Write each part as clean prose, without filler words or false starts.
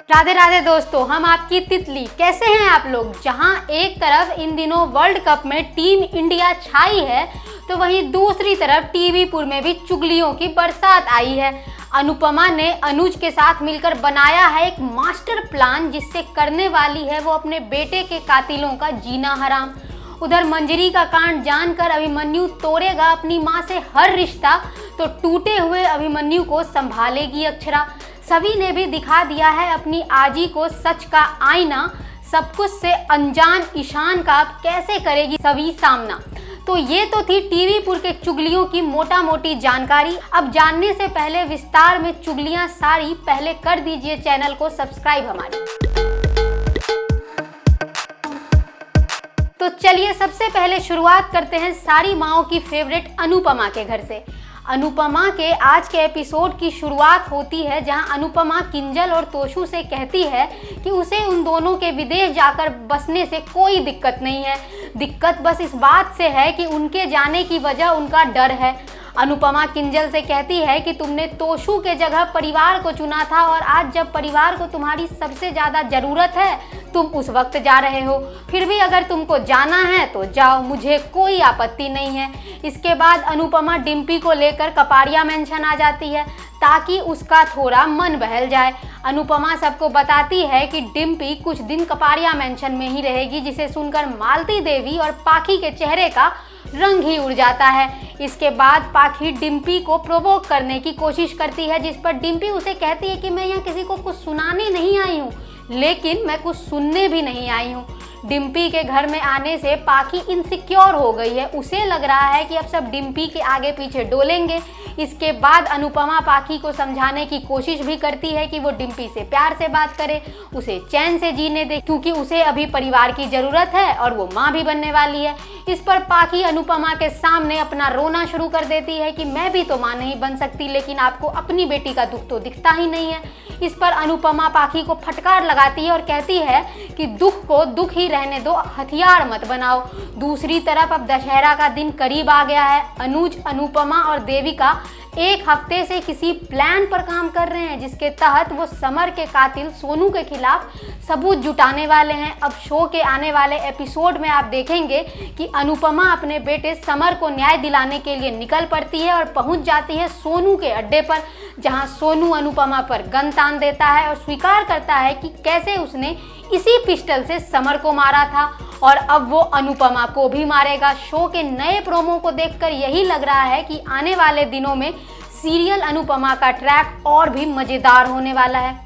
राधे राधे दोस्तों, हम आपकी तितली। कैसे हैं आप लोग? जहां एक तरफ इन दिनों वर्ल्ड कप में टीम इंडिया छाई है, तो वहीं दूसरी तरफ टीवीपुर में भी चुगलियों की बरसात आई है। अनुपमा ने अनुज के साथ मिलकर बनाया है एक मास्टर प्लान, जिससे करने वाली है वो अपने बेटे के कातिलों का जीना हराम। उधर मंजरी का कांड जानकर अभिमन्यु तोड़ेगा अपनी मां से हर रिश्ता, तो टूटे हुए अभिमन्यु को संभालेगी अक्षरा। सभी ने भी दिखा दिया है अपनी आजी को सच का आईना। सब कुछ से अनजान ईशान का अब कैसे करेगी सभी सामना। तो ये तो थी टीवीपुर के चुगलियों की मोटा मोटी जानकारी। अब जानने से पहले विस्तार में चुगलियां सारी, पहले कर दीजिए चैनल को सब्सक्राइब हमारे। तो चलिए सबसे पहले शुरुआत करते हैं सारी माओं की फेवरेट अनुपमा के घर से। अनुपमा के आज के एपिसोड की शुरुआत होती है जहां अनुपमा किंजल और तोशु से कहती है कि उसे उन दोनों के विदेश जाकर बसने से कोई दिक्कत नहीं है। दिक्कत बस इस बात से है कि उनके जाने की वजह उनका डर है। अनुपमा किंजल से कहती है कि तुमने तोशु के जगह परिवार को चुना था, और आज जब परिवार को तुम्हारी सबसे ज़्यादा ज़रूरत है तुम उस वक्त जा रहे हो। फिर भी अगर तुमको जाना है तो जाओ, मुझे कोई आपत्ति नहीं है। इसके बाद अनुपमा डिम्पी को लेकर कपाड़िया मेंशन आ जाती है ताकि उसका थोड़ा मन बहल जाए। अनुपमा सबको बताती है कि डिम्पी कुछ दिन कपाड़िया मेंशन में ही रहेगी, जिसे सुनकर मालती देवी और पाखी के चेहरे का रंग ही उड़ जाता है। इसके बाद पाखी डिम्पी को प्रोवोक करने की कोशिश करती है, जिस पर डिम्पी उसे कहती है कि मैं यहाँ किसी को कुछ सुनाने नहीं आई हूँ, लेकिन मैं कुछ सुनने भी नहीं आई हूँ। डिम्पी के घर में आने से पाखी इनसिक्योर हो गई है। उसे लग रहा है कि अब सब डिम्पी के आगे पीछे डोलेंगे। इसके बाद अनुपमा पाखी को समझाने की कोशिश भी करती है कि वो डिम्पी से प्यार से बात करे, उसे चैन से जीने दे, क्योंकि उसे अभी परिवार की ज़रूरत है और वो माँ भी बनने वाली है। इस पर पाखी अनुपमा के सामने अपना रोना शुरू कर देती है कि मैं भी तो माँ नहीं बन सकती, लेकिन आपको अपनी बेटी का दुख तो दिखता ही नहीं है। इस पर अनुपमा पाखी को फटकार लगाती है और कहती है कि दुख को दुख ही रहने दो, हथियार मत बनाओ। दूसरी तरफ अब दशहरा का दिन करीब आ गया है। अनुज, अनुपमा और देविका एक हफ्ते से किसी प्लान पर काम कर रहे हैं, जिसके तहत वो समर के कातिल सोनू के खिलाफ सबूत जुटाने वाले हैं। अब शो के आने वाले एपिसोड में आप देखेंगे कि अनुपमा अपने बेटे समर को न्याय दिलाने के लिए निकल पड़ती है और पहुंच जाती है सोनू के अड्डे पर, जहां सोनू अनुपमा पर गन तान देता है और स्वीकार करता है कि कैसे उसने इसी पिस्टल से समर को मारा था और अब वो अनुपमा को भी मारेगा। शो के नए प्रोमो को देखकर यही लग रहा है कि आने वाले दिनों में सीरियल अनुपमा का ट्रैक और भी मज़ेदार होने वाला है।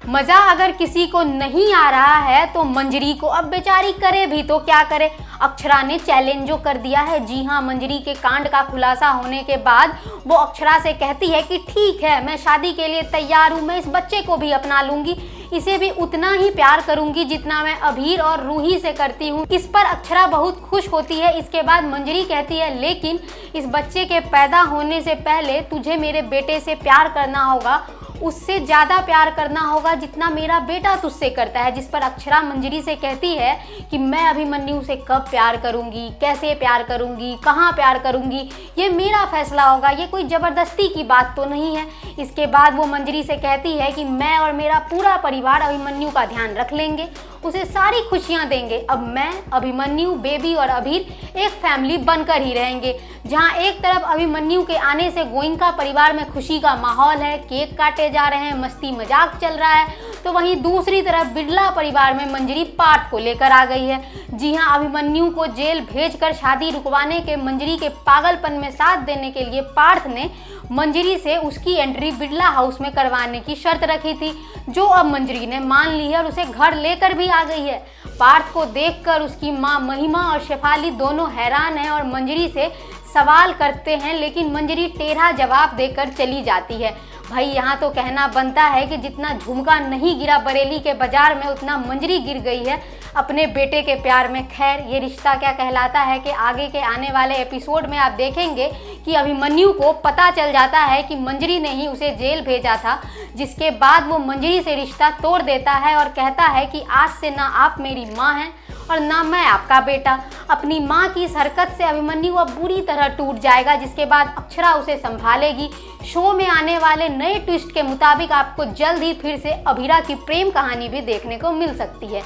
मज़ा अगर किसी को नहीं आ रहा है तो मंजरी को अब बेचारी करे भी तो क्या करे। अक्षरा ने चैलेंज जो कर दिया है। जी हाँ, मंजरी के कांड का खुलासा होने के बाद वो अक्षरा से कहती है कि ठीक है, मैं शादी के लिए तैयार हूँ, मैं इस बच्चे को भी अपना लूँगी, इसे भी उतना ही प्यार करूँगी जितना मैं अभीर और रूही से करती हूँ। इस पर अक्षरा बहुत खुश होती है। इसके बाद मंजरी कहती है, लेकिन इस बच्चे के पैदा होने से पहले तुझे मेरे बेटे से प्यार करना होगा, उससे ज़्यादा प्यार करना होगा जितना मेरा बेटा तुझसे करता है। जिस पर अक्षरा मंजरी से कहती है कि मैं अभिमन्यु से कब प्यार करूंगी, कैसे प्यार करूंगी, कहाँ प्यार करूंगी, ये मेरा फैसला होगा, ये कोई ज़बरदस्ती की बात तो नहीं है। इसके बाद वो मंजरी से कहती है कि मैं और मेरा पूरा परिवार अभिमन्यु का ध्यान रख लेंगे, उसे सारी खुशियाँ देंगे। अब मैं, अभिमन्यु, बेबी और अभीर एक फैमिली बनकर ही रहेंगे। जहाँ एक तरफ अभिमन्यु के आने से गोइंका परिवार में खुशी का माहौल है, केक काटे जा रहे हैं, मस्ती मजाक चल रहा है, तो वहीं दूसरी तरफ बिरला परिवार में मंजरी पार्थ को लेकर आ गई है। जी हाँ, अभिमन्यु को जेल भेजकर शादी रुकवाने के मंजरी के पागलपन में साथ देने के लिए पार्थ ने मंजरी से उसकी एंट्री बिरला हाउस में करवाने की शर्त रखी थी, जो अब मंजरी ने मान ली है और उसे घर लेकर भी आ गई है। पार्थ को देखकर उसकी माँ महिमा और शेफाली दोनों हैरान हैं और मंजरी से सवाल करते हैं, लेकिन मंजरी टेढ़ा जवाब देकर चली जाती है। भाई यहाँ तो कहना बनता है कि जितना झुमका नहीं गिरा बरेली के बाजार में, उतना मंजरी गिर गई है अपने बेटे के प्यार में। खैर, ये रिश्ता क्या कहलाता है कि आगे के आने वाले एपिसोड में आप देखेंगे कि अभिमन्यु को पता चल जाता है कि मंजरी ने ही उसे जेल भेजा था, जिसके बाद वो मंजरी से रिश्ता तोड़ देता है और कहता है कि आज से ना आप मेरी माँ हैं और ना मैं आपका बेटा। अपनी माँ की इस हरकत से अभिमन्यु अब बुरी तरह टूट जाएगा, जिसके बाद अक्षरा उसे संभालेगी। शो में आने वाले नए ट्विस्ट के मुताबिक आपको जल्द ही फिर से अभिरा की प्रेम कहानी भी देखने को मिल सकती है।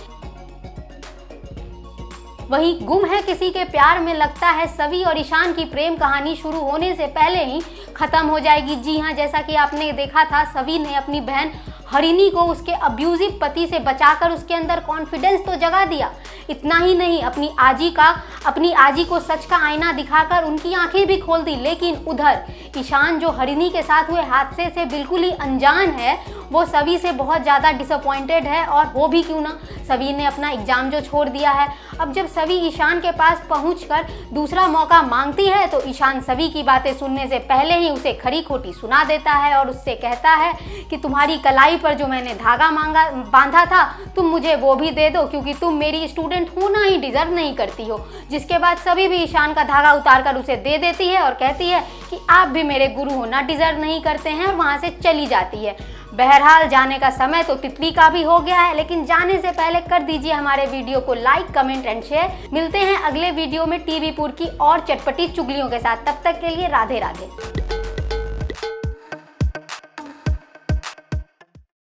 वहीं गुम है किसी के प्यार में लगता है सवी और ईशान की प्रेम कहानी शुरू होने से पहले ही खत्म हो जाएगी। जी हाँ, जैसा कि आपने देखा था, सवी ने अपनी बहन हरिणी को उसके अब्यूजिव पति से बचाकर उसके अंदर कॉन्फिडेंस तो जगा दिया। इतना ही नहीं, अपनी आजी को सच का आईना दिखाकर उनकी आंखें भी खोल दी। लेकिन उधर ईशान, जो हरिणी के साथ हुए हादसे से बिल्कुल ही अनजान है, वो सवी से बहुत ज़्यादा डिसअपॉइंटेड है। और हो भी क्यों ना, सवी ने अपना एग्जाम जो छोड़ दिया है। अब जब सवी ईशान के पास पहुंचकर दूसरा मौका मांगती है तो ईशान सवी की बातें सुनने से पहले ही उसे खरी खोटी सुना देता है और उससे कहता है कि तुम्हारी कलाई पर जो मैंने धागा बांधा था, तुम मुझे वो भी दे दो, क्योंकि तुम मेरी स्टूडेंट होना ही डिजर्व नहीं करती हो। जिसके बाद सभी भी ईशान का धागा उतारकर उसे दे देती है और कहती है कि आप भी मेरे गुरु होना डिजर्व नहीं करते हैं, और वहाँ से चली जाती है। बहरहाल जाने का समय तो तितली का भी हो गया है, लेकिन जाने से पहले कर दीजिए हमारे वीडियो को लाइक, कमेंट एंड शेयर। मिलते हैं अगले वीडियो में टीवी पुर की और चटपटी चुगलियों के साथ। तब तक के लिए राधे राधे।